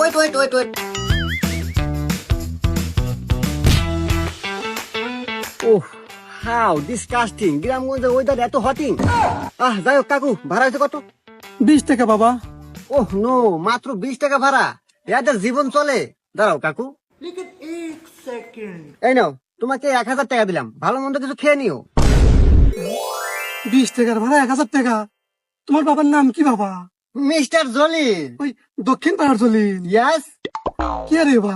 Wait wait wait wait. Oh, how disgusting! গ্রামগঞ্জের weather এত hotting. যাই হোক কাকু, ভাড়া হয়েছে কত? 20 টাকা বাবা। ওহ নো, মাত্র 20 টাকা ভাড়া? এদের জীবন চলে? দাঁড়াও কাকু, এই নাও, তোমাকে 1000 টাকা দিলাম, ভালো মন্দ কিছু খেয়ে নিও। 20 টাকার ভাড়া 1000 টাকা? তোমার বাবার নাম কি বাবা? মিস্টার জলিল। ওই দক্ষিণ পাড়ার জলিল? ইয়াস। কে রে বা?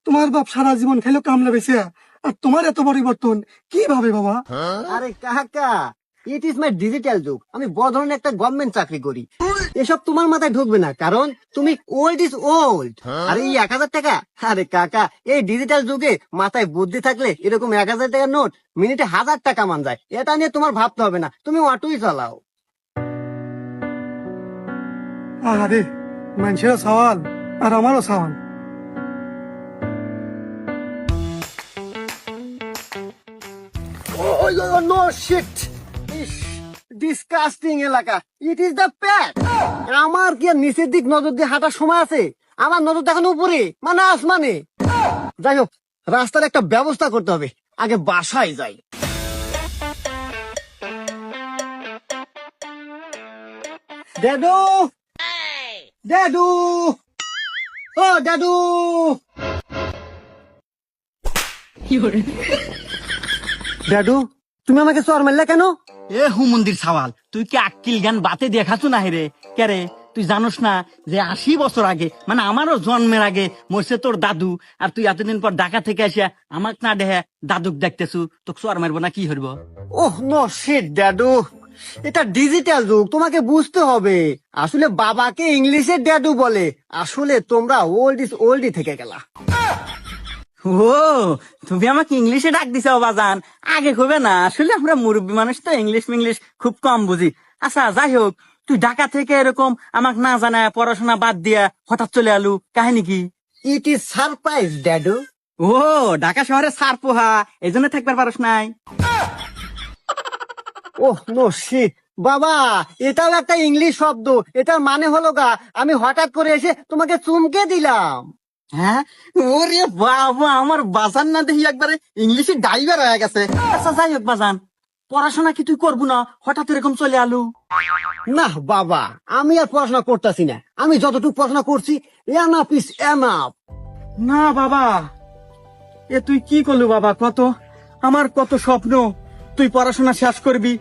তোমার বাপ সারা জীবন খাইলো কামলা বেছে, আর তোমার এত পরিবর্তন কিভাবে বাবা? আরে কাকা, ইট ইজ মাই ডিজিটাল যুগ। আমি বড় ধরনের একটা গভর্নমেন্ট চাকরি করি। এসব তোমার মাথায় ঢুকবে না, কারণ তুমি ওল্ড ইজ ওল্ড। আর এই 1000 টাকা, আরে কাকা, এই ডিজিটাল যুগে মাথায় বুদ্ধি থাকলে এরকম 1000 টাকার নোট মিনিটে 1000 টাকা মান যায়। এটা নিয়ে তোমার ভাবতে হবে না, তুমি অটোই চালাও। আরে মানুষেরও সওয়াল আর আমারও সওয়াল। নো শিট, ডিসকাস্টিং এলাকা। ইট ইজ দ্য প্যাট। আমার কি আর নিচের দিক নজর দিয়ে হাঁটার সময় আছে? আমার নজর দেখানো উপরে, মানে আসমানে। যাই হোক, রাস্তার একটা ব্যবস্থা করতে হবে, আগে বাসায় যাই। ড্যাডু, ড্যাডু, ও ড্যাডু। ড্যাডু, তুমি আমাকে চর মারলে কেন? এ হুমন্দির সওয়াল, তুই কি আক্কিল জ্ঞান বাতে দেখাচ্ছ না রে? কেরে তুই জানোস না যে 80 বছর আগে, মানে আমারও জন্মের আগে মরছে তোর দাদু, আর তুই এতদিন পর ঢাকা থেকে আসিয়া আমাক না দেখে দাদুক দেখতেছু, তোকে চর মারবো না কি হইব? ওহ নো শিট ড্যাডু, এটা ডিজিটাল যুগ, তোমাকে বুঝতে হবে। আসলে বাবাকে ইংলিশে ড্যাডু বলে, আসলে তোমরা ওল্ড ইজ ওল্ডই থেকে গেলা। ও, তুমি আমাকে ইংলিশে ডাক দিছো বাজান, আগে কবে না? আসলে আমরা মুরব্বী মানুষ তো, ইংলিশ মিংলিশ খুব কম বুঝি। আচ্ছা যাই হোক, তুই ঢাকা থেকে এরকম আমাক না জানায় পড়াশোনা বাদ দিয়া হঠাৎ চলে আলু, কাহিনী কি? ইট ইজ সারপ্রাইজ ড্যাডু। ও, ঢাকা শহরে সার পোহা, এই জন্য থাকবার পারস নাই? ওহ নো শিট বাবা, এটাও একটা ইংলিশ শব্দ। এটার মানে হলো গা, আমি হঠাৎ করে এসে তোমাকে চুমকে দিলাম। হ্যাঁ, ওরে বাবা, আমার বাজান না দেখি একবারে ইংলিশে ড্রাইভার হয়ে গেছে। আচ্ছা যাই হোক বাজান, পড়াশোনা কি তুই করবো না? হঠাৎ এরকম চলে আলু? না বাবা, আমি আর পড়াশোনা করতেছি না। আমি যতটুকু পড়াশোনা করছি, এনাফ ইজ এনাফ। না বাবা, এ তুই কি করলু বাবা? কত আমার কত স্বপ্ন, তুই পড়াশোনা শেষ করবি,